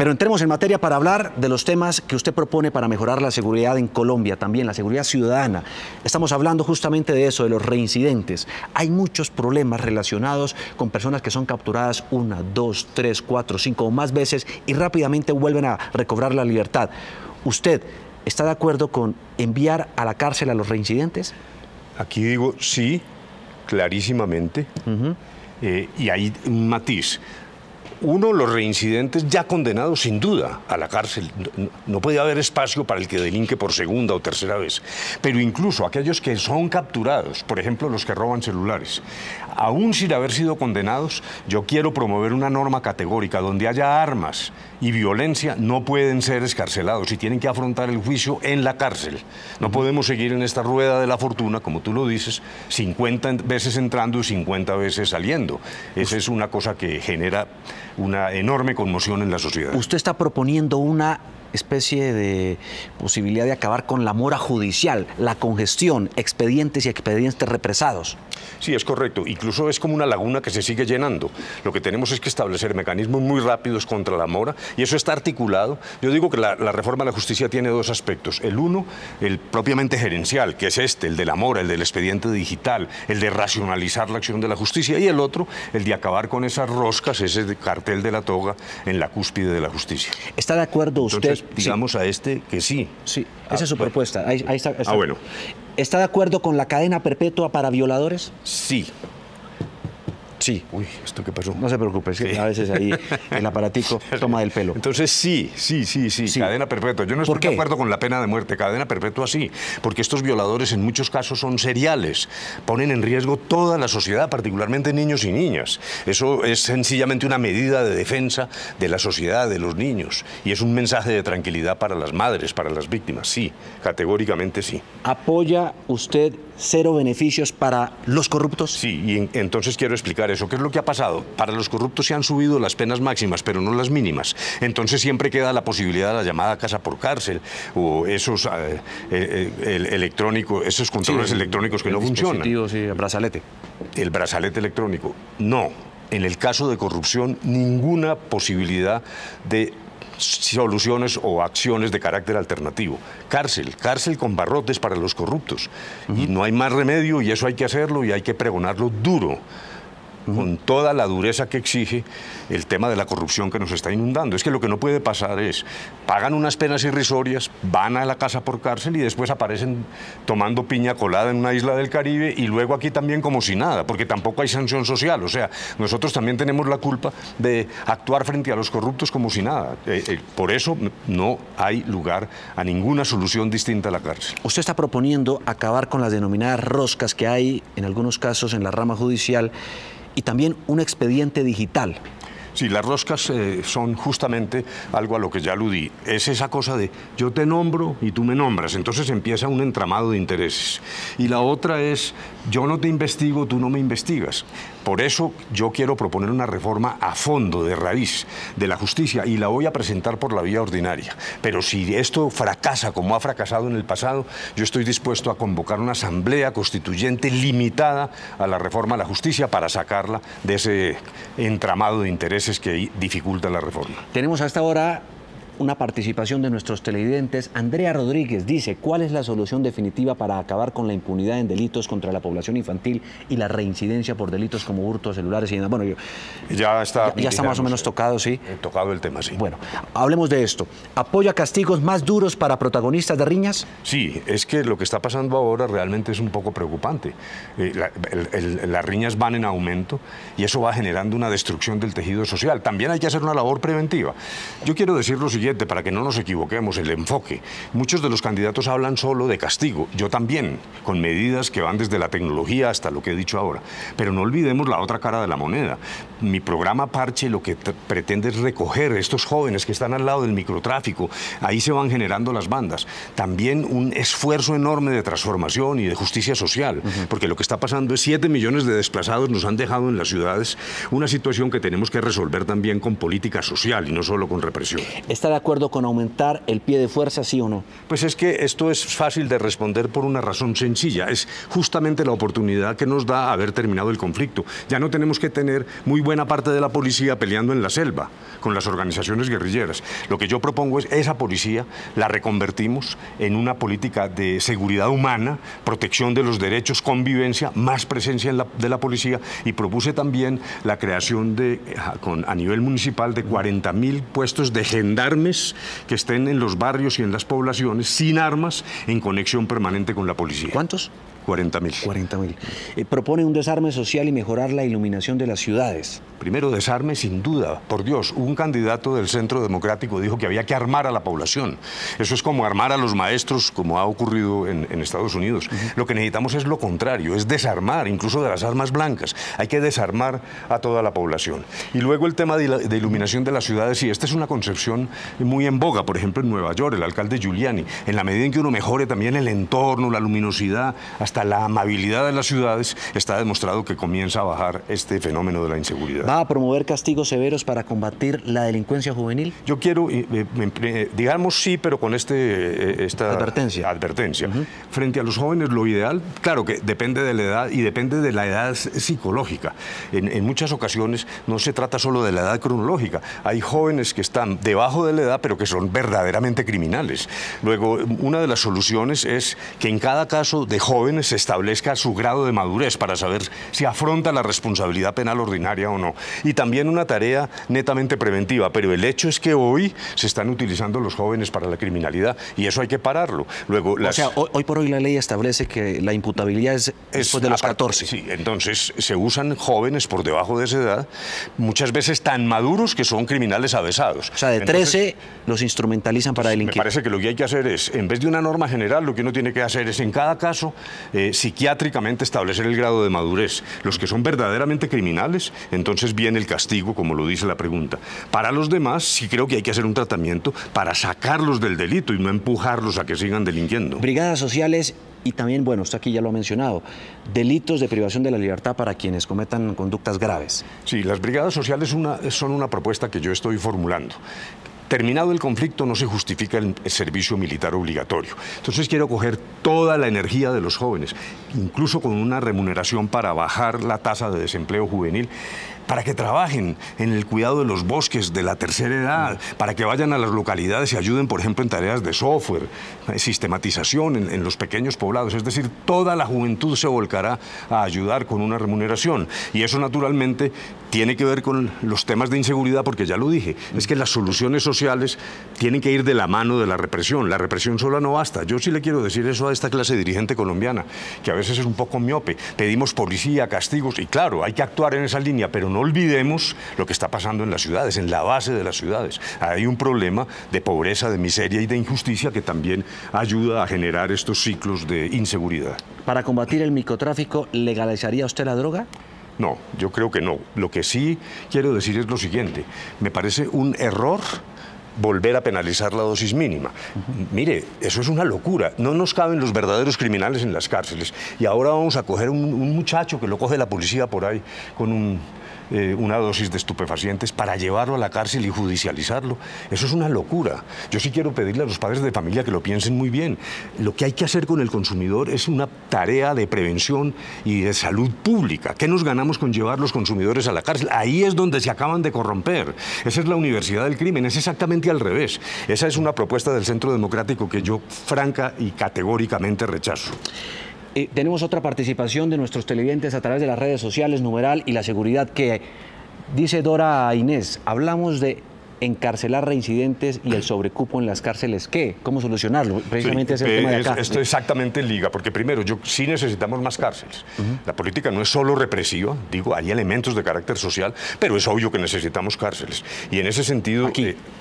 Pero entremos en materia para hablar de los temas que usted propone para mejorar la seguridad en Colombia, también la seguridad ciudadana. Estamos hablando justamente de eso, de los reincidentes. Hay muchos problemas relacionados con personas que son capturadas 1, 2, 3, 4, 5 o más veces y rápidamente vuelven a recobrar la libertad. ¿Usted está de acuerdo con enviar a la cárcel a los reincidentes? Aquí digo sí, clarísimamente. Y hay un matiz. Uno, los reincidentes ya condenados sin duda a la cárcel. No puede haber espacio para el que delinque por segunda o tercera vez. Pero incluso aquellos que son capturados, por ejemplo los que roban celulares, aún sin haber sido condenados, yo quiero promover una norma categórica donde haya armas y violencia, no pueden ser excarcelados y tienen que afrontar el juicio en la cárcel. No podemos seguir en esta rueda de la fortuna, como tú lo dices, 50 veces entrando y 50 veces saliendo. Esa es una cosa que genera una enorme conmoción en la sociedad. Usted está proponiendo una especie de posibilidad de acabar con la mora judicial, la congestión, expedientes y expedientes represados. Sí, es correcto. Incluso es como una laguna que se sigue llenando. Lo que tenemos es que establecer mecanismos muy rápidos contra la mora y eso está articulado. Yo digo que la reforma de la justicia tiene dos aspectos. El uno, el propiamente gerencial, que es el de la mora, el del expediente digital, el de racionalizar la acción de la justicia, y el otro, el de acabar con esas roscas, ese cartel de la toga en la cúspide de la justicia. ¿Está de acuerdo usted? Entonces, digamos a que sí. Sí, esa es su propuesta. Ahí está. Bueno. ¿Está de acuerdo con la cadena perpetua para violadores? Sí. Sí. Uy, ¿esto qué pasó? No se preocupe, sí. A veces ahí el aparatico toma del pelo. Entonces sí, cadena perpetua. Yo no estoy de acuerdo con la pena de muerte, cadena perpetua sí, porque estos violadores en muchos casos son seriales, ponen en riesgo toda la sociedad, particularmente niños y niñas. Eso es sencillamente una medida de defensa de la sociedad, de los niños, y es un mensaje de tranquilidad para las madres, para las víctimas, sí, categóricamente sí. ¿Apoya usted cero beneficios para los corruptos? Sí, y entonces quiero explicar eso. ¿Qué es lo que ha pasado? Para los corruptos se han subido las penas máximas, pero no las mínimas. Entonces siempre queda la posibilidad de la llamada casa por cárcel o esos esos controles electrónicos que no funcionan. Sí, el brazalete. El brazalete electrónico. No. En el caso de corrupción, ninguna posibilidad de soluciones o acciones de carácter alternativo. Cárcel con barrotes para los corruptos. Y no hay más remedio y eso hay que hacerlo y hay que pregonarlo duro. Con toda la dureza que exige el tema de la corrupción que nos está inundando. Es que lo que no puede pasar es, pagan unas penas irrisorias, van a la casa por cárcel y después aparecen tomando piña colada en una isla del Caribe y luego aquí también como si nada, porque tampoco hay sanción social. O sea, nosotros también tenemos la culpa de actuar frente a los corruptos como si nada. Por eso no hay lugar a ninguna solución distinta a la cárcel. Usted está proponiendo acabar con las denominadas roscas que hay en algunos casos en la rama judicial y también un expediente digital. Sí, las roscas son justamente algo a lo que ya aludí. Es esa cosa de yo te nombro y tú me nombras. Entonces empieza un entramado de intereses. Y la otra es yo no te investigo, tú no me investigas. Por eso yo quiero proponer una reforma a fondo, de raíz, de la justicia, y la voy a presentar por la vía ordinaria. Pero si esto fracasa, como ha fracasado en el pasado, yo estoy dispuesto a convocar una asamblea constituyente limitada a la reforma a la justicia para sacarla de ese entramado de intereses que dificulta la reforma. Tenemos hasta ahora una participación de nuestros televidentes. Andrea Rodríguez dice, ¿cuál es la solución definitiva para acabar con la impunidad en delitos contra la población infantil y la reincidencia por delitos como hurtos celulares y demás? Bueno, ya está más o menos tocado, sí. Tocado el tema, sí. Bueno, hablemos de esto. ¿Apoya castigos más duros para protagonistas de riñas? Sí, es que lo que está pasando ahora realmente es un poco preocupante. Las riñas van en aumento y eso va generando una destrucción del tejido social. También hay que hacer una labor preventiva. Yo quiero decir lo siguiente, para que no nos equivoquemos, el enfoque. Muchos de los candidatos hablan solo de castigo, yo también, con medidas que van desde la tecnología hasta lo que he dicho ahora. Pero no olvidemos la otra cara de la moneda. Mi programa Parche lo que pretende es recoger estos jóvenes que están al lado del microtráfico, ahí se van generando las bandas. También un esfuerzo enorme de transformación y de justicia social, porque lo que está pasando es 7 millones de desplazados nos han dejado en las ciudades, una situación que tenemos que resolver también con política social y no solo con represión. ¿Está de acuerdo con aumentar el pie de fuerza, sí o no? Pues es que esto es fácil de responder por una razón sencilla. Es justamente la oportunidad que nos da haber terminado el conflicto. Ya no tenemos que tener muy buenos buena parte de la policía peleando en la selva con las organizaciones guerrilleras. Lo que yo propongo es esa policía la reconvertimos en una política de seguridad humana, protección de los derechos, convivencia, más presencia de la policía, y propuse también la creación a nivel municipal de 40.000 puestos de gendarmes que estén en los barrios y en las poblaciones sin armas, en conexión permanente con la policía. ¿Cuántos? 40.000. 40.000. Propone un desarme social y mejorar la iluminación de las ciudades. Primero, desarme sin duda. Por Dios, un candidato del Centro Democrático dijo que había que armar a la población. Eso es como armar a los maestros, como ha ocurrido en Estados Unidos. Lo que necesitamos es lo contrario, es desarmar, incluso de las armas blancas. Hay que desarmar a toda la población. Y luego el tema de iluminación de las ciudades, y esta es una concepción muy en boga, por ejemplo, en Nueva York, el alcalde Giuliani. En la medida en que uno mejore también el entorno, la luminosidad, hasta la amabilidad de las ciudades, está demostrado que comienza a bajar este fenómeno de la inseguridad. ¿Va a promover castigos severos para combatir la delincuencia juvenil? Yo quiero, digamos sí, pero con esta advertencia. Frente a los jóvenes, lo ideal, claro que depende de la edad y depende de la edad psicológica. En muchas ocasiones no se trata solo de la edad cronológica. Hay jóvenes que están debajo de la edad, pero que son verdaderamente criminales. Luego, una de las soluciones es que en cada caso de jóvenes se establezca su grado de madurez para saber si afronta la responsabilidad penal ordinaria o no. Y también una tarea netamente preventiva, pero el hecho es que hoy se están utilizando los jóvenes para la criminalidad y eso hay que pararlo. Luego, o sea, hoy por hoy la ley establece que la imputabilidad es después de los 14. Sí, entonces se usan jóvenes por debajo de esa edad, muchas veces tan maduros que son criminales avesados. O sea, de 13 los instrumentalizan para delinquir. Me parece que lo que hay que hacer es, en vez de una norma general, lo que uno tiene que hacer es en cada caso psiquiátricamente establecer el grado de madurez. Los que son verdaderamente criminales, entonces viene el castigo, como lo dice la pregunta. Para los demás, sí creo que hay que hacer un tratamiento para sacarlos del delito y no empujarlos a que sigan delinquiendo. Brigadas sociales y también, bueno, usted aquí ya lo ha mencionado, delitos de privación de la libertad para quienes cometan conductas graves. Sí, las brigadas sociales son una propuesta que yo estoy formulando. Terminado el conflicto, no se justifica el servicio militar obligatorio. Entonces quiero coger toda la energía de los jóvenes, incluso con una remuneración para bajar la tasa de desempleo juvenil, para que trabajen en el cuidado de los bosques de la tercera edad, para que vayan a las localidades y ayuden, por ejemplo, en tareas de software, sistematización en los pequeños poblados. Es decir, toda la juventud se volcará a ayudar con una remuneración. Y eso, naturalmente, tiene que ver con los temas de inseguridad, porque ya lo dije, es que las soluciones sociales tienen que ir de la mano de la represión. La represión sola no basta. Yo sí le quiero decir eso a esta clase dirigente colombiana, que a veces es un poco miope. Pedimos policía, castigos, y claro, hay que actuar en esa línea, pero no olvidemos lo que está pasando en las ciudades, en la base de las ciudades. Hay un problema de pobreza, de miseria y de injusticia que también ayuda a generar estos ciclos de inseguridad. ¿Para combatir el microtráfico, legalizaría usted la droga? No, yo creo que no. Lo que sí quiero decir es lo siguiente. Me parece un error volver a penalizar la dosis mínima. Mire, eso es una locura. No nos caben los verdaderos criminales en las cárceles. Y ahora vamos a coger un muchacho que lo coge la policía por ahí con una dosis de estupefacientes para llevarlo a la cárcel y judicializarlo. Eso es una locura. Yo sí quiero pedirle a los padres de familia que lo piensen muy bien. Lo que hay que hacer con el consumidor es una tarea de prevención y de salud pública. ¿Qué nos ganamos con llevar los consumidores a la cárcel? Ahí es donde se acaban de corromper. Esa es la universidad del crimen, es exactamente al revés. Esa es una propuesta del Centro Democrático que yo franca y categóricamente rechazo. Tenemos otra participación de nuestros televidentes a través de las redes sociales, numeral y la seguridad, que dice Dora Inés, hablamos de encarcelar reincidentes y el sobrecupo en las cárceles. ¿Qué? ¿Cómo solucionarlo? Precisamente sí, es el tema de acá. Esto exactamente liga, porque primero, sí necesitamos más cárceles. La política no es solo represiva, digo, hay elementos de carácter social, pero es obvio que necesitamos cárceles. Y en ese sentido,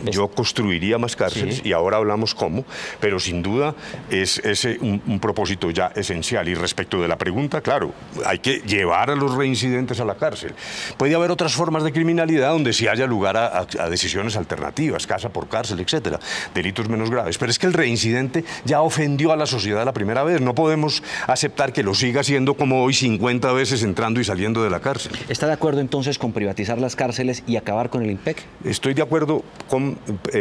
yo construiría más cárceles, y ahora hablamos cómo, pero sin duda es un propósito ya esencial. Y respecto de la pregunta, claro, hay que llevar a los reincidentes a la cárcel. Puede haber otras formas de criminalidad donde sí haya lugar a decisiones soluciones alternativas, casa por cárcel, etcétera, delitos menos graves. Pero es que el reincidente ya ofendió a la sociedad la primera vez. No podemos aceptar que lo siga haciendo como hoy 50 veces entrando y saliendo de la cárcel. ¿Está de acuerdo entonces con privatizar las cárceles y acabar con el IMPEC? Estoy de acuerdo con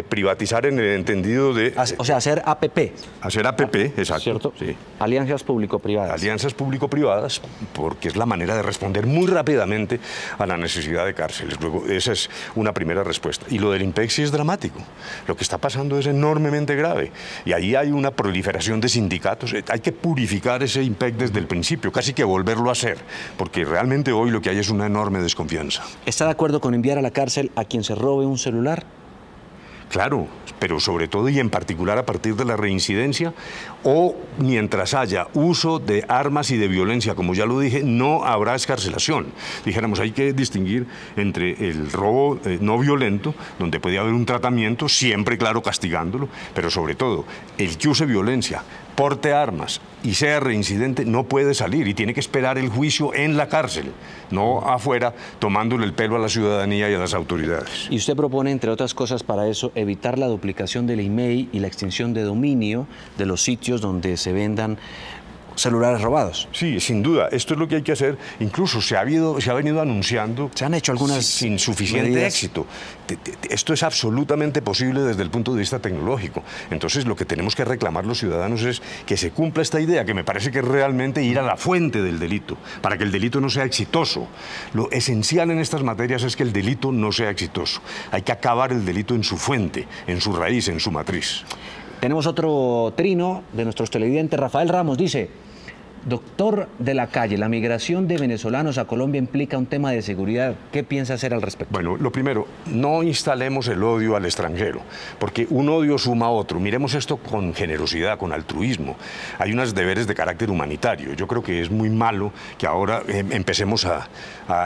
privatizar en el entendido de... O sea, hacer APP. Hacer APP, exacto. ¿Cierto? Sí. Alianzas público-privadas. Alianzas público-privadas, porque es la manera de responder muy rápidamente a la necesidad de cárceles. Luego, esa es una primera respuesta. Y lo del IMPEC sí es dramático. Lo que está pasando es enormemente grave. Y ahí hay una proliferación de sindicatos. Hay que purificar ese IMPEC desde el principio, casi que volverlo a hacer, porque realmente hoy lo que hay es una enorme desconfianza. ¿Está de acuerdo con enviar a la cárcel a quien se robe un celular? Claro, pero sobre todo y en particular a partir de la reincidencia o mientras haya uso de armas y de violencia, como ya lo dije, no habrá excarcelación. Dijéramos, hay que distinguir entre el robo no violento, donde puede haber un tratamiento, siempre, claro, castigándolo, pero sobre todo, el que use violencia, porte armas y sea reincidente, no puede salir y tiene que esperar el juicio en la cárcel, no afuera tomándole el pelo a la ciudadanía y a las autoridades. Y usted propone, entre otras cosas, para eso, evitar la duplicación del email y la extinción de dominio de los sitios donde se vendan celulares robados. Sí, sin duda. Esto es lo que hay que hacer. Incluso se ha venido anunciando... Se han hecho algunas sin suficiente medidas. éxito. Esto es absolutamente posible desde el punto de vista tecnológico. Entonces, lo que tenemos que reclamar los ciudadanos es que se cumpla esta idea, que me parece que es realmente ir a la fuente del delito, para que el delito no sea exitoso. Lo esencial en estas materias es que el delito no sea exitoso. Hay que acabar el delito en su fuente, en su raíz, en su matriz. Tenemos otro trino de nuestros televidentes. Rafael Ramos dice: doctor de la calle, la migración de venezolanos a Colombia implica un tema de seguridad. ¿Qué piensa hacer al respecto? Bueno, lo primero, no instalemos el odio al extranjero, porque un odio suma a otro. Miremos esto con generosidad, con altruismo. Hay unos deberes de carácter humanitario. Yo creo que es muy malo que ahora empecemos a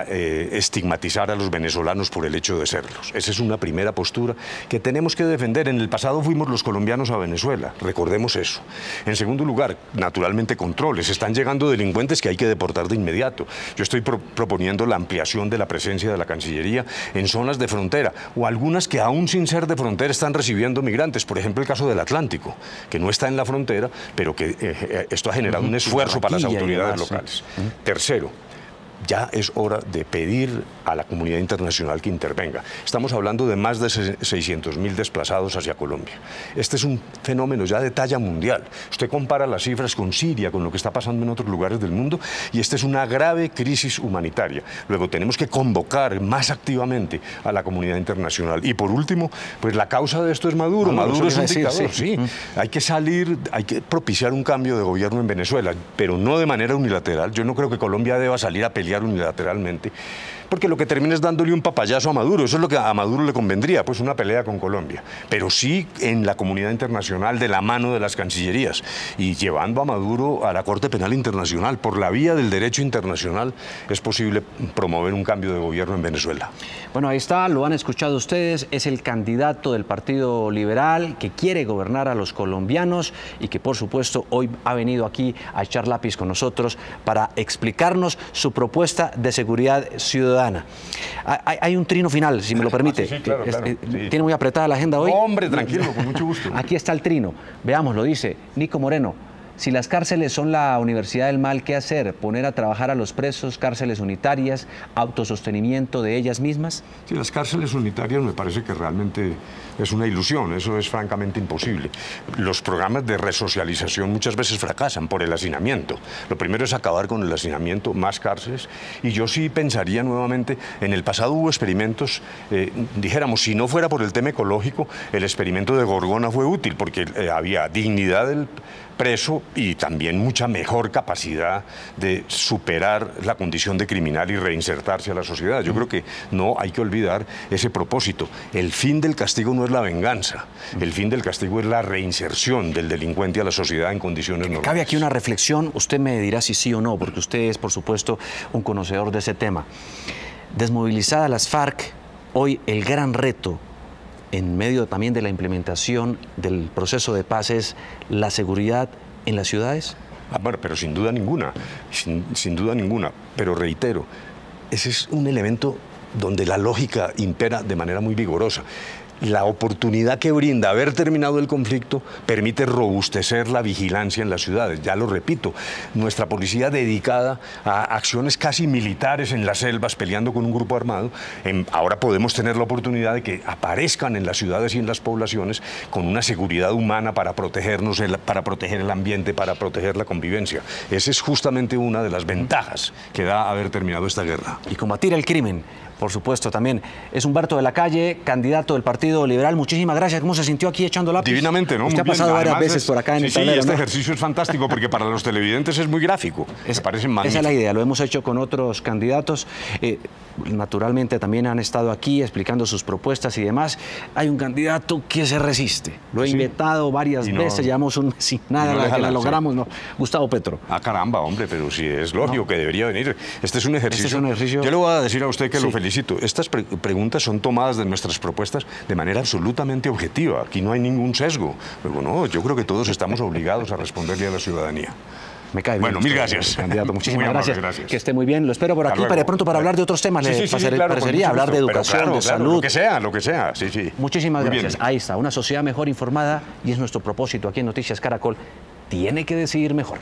estigmatizar a los venezolanos por el hecho de serlos. Esa es una primera postura que tenemos que defender. En el pasado fuimos los colombianos a Venezuela, recordemos eso. En segundo lugar, naturalmente controles. Están llegando delincuentes que hay que deportar de inmediato. Yo estoy proponiendo la ampliación de la presencia de la Cancillería en zonas de frontera, o algunas que aún sin ser de frontera están recibiendo migrantes. Por ejemplo, el caso del Atlántico, que no está en la frontera, pero que esto ha generado un esfuerzo para las autoridades locales. Tercero, ya es hora de pedir a la comunidad internacional que intervenga. Estamos hablando de más de 600.000 desplazados hacia Colombia. Este es un fenómeno ya de talla mundial. Usted compara las cifras con Siria, con lo que está pasando en otros lugares del mundo, y esta es una grave crisis humanitaria. Luego tenemos que convocar más activamente a la comunidad internacional. Y por último, pues la causa de esto es Maduro. Maduro es un dictador, sí. Hay que salir, hay que propiciar un cambio de gobierno en Venezuela, pero no de manera unilateral. Yo no creo que Colombia deba salir a pelear unilateralmente, porque lo que termina es dándole un papayazo a Maduro. Eso es lo que a Maduro le convendría, pues una pelea con Colombia, pero sí en la comunidad internacional, de la mano de las cancillerías, y llevando a Maduro a la Corte Penal Internacional. Por la vía del derecho internacional es posible promover un cambio de gobierno en Venezuela. Bueno, ahí está, lo han escuchado ustedes, es el candidato del Partido Liberal que quiere gobernar a los colombianos y que, por supuesto, hoy ha venido aquí a echar lápiz con nosotros para explicarnos su propuesta de seguridad ciudadana. Hay un trino final, si me lo permite. Sí, claro, claro. Sí. ¿Tiene muy apretada la agenda hoy? No, hombre, tranquilo, con mucho gusto. Aquí está el trino. Veamos, lo dice Nico Moreno. Si las cárceles son la universidad del mal, ¿qué hacer? ¿Poner a trabajar a los presos, cárceles unitarias, autosostenimiento de ellas mismas? Sí, las cárceles unitarias me parece que realmente es una ilusión, eso es francamente imposible. Los programas de resocialización muchas veces fracasan por el hacinamiento. Lo primero es acabar con el hacinamiento, más cárceles, y yo sí pensaría nuevamente, en el pasado hubo experimentos, dijéramos, si no fuera por el tema ecológico, el experimento de Gorgona fue útil, porque había dignidad del preso y también mucha mejor capacidad de superar la condición de criminal y reinsertarse a la sociedad. Yo creo que no hay que olvidar ese propósito. El fin del castigo no es la venganza, el fin del castigo es la reinserción del delincuente a la sociedad en condiciones normales. Cabe aquí una reflexión, usted me dirá si sí o no, porque usted es, por supuesto, un conocedor de ese tema. Desmovilizadas las FARC, hoy el gran reto en medio también de la implementación del proceso de paz es la seguridad en las ciudades? Bueno, pero sin duda ninguna, sin duda ninguna. Pero reitero, ese es un elemento donde la lógica impera de manera muy vigorosa. la oportunidad que brinda haber terminado el conflicto permite robustecer la vigilancia en las ciudades. Ya lo repito, nuestra policía dedicada a acciones casi militares en las selvas, peleando con un grupo armado, ahora podemos tener la oportunidad de que aparezcan en las ciudades y en las poblaciones con una seguridad humana para protegernos, para proteger el ambiente, para proteger la convivencia. Esa es justamente una de las ventajas que da haber terminado esta guerra. Y combatir el crimen, por supuesto, también. Es Humberto de la Calle, candidato del Partido Liberal. Muchísimas gracias. ¿Cómo se sintió aquí echando lápiz? Divinamente, ¿no? Usted ha pasado varias veces por acá en el tablero, Sí, este ¿no? ejercicio es fantástico porque para los televidentes es muy gráfico. Me parece magnífico. Esa es la idea, lo hemos hecho con otros candidatos. Naturalmente también han estado aquí explicando sus propuestas y demás. Hay un candidato que se resiste. Lo he invitado varias veces, llevamos un mes sin nada, la que la logramos, ¿no? Gustavo Petro. Ah, caramba, hombre, pero sí es lógico que debería venir. Este es un ejercicio. Yo le voy a decir a usted que lo felicito. Estas preguntas son tomadas de nuestras propuestas de manera absolutamente objetiva. Aquí no hay ningún sesgo. Pero no, yo creo que todos estamos obligados a responderle a la ciudadanía. Me cae bien. Bueno, mil gracias. Candidato, muchísimas amable, gracias. Que esté muy bien. Lo espero por aquí para de pronto para hablar de otros temas. Sí, parecería hablar de educación, de salud. Lo que sea. Sí. Muchísimas gracias. Ahí está, una sociedad mejor informada y es nuestro propósito aquí en Noticias Caracol. Tiene que decidir mejor.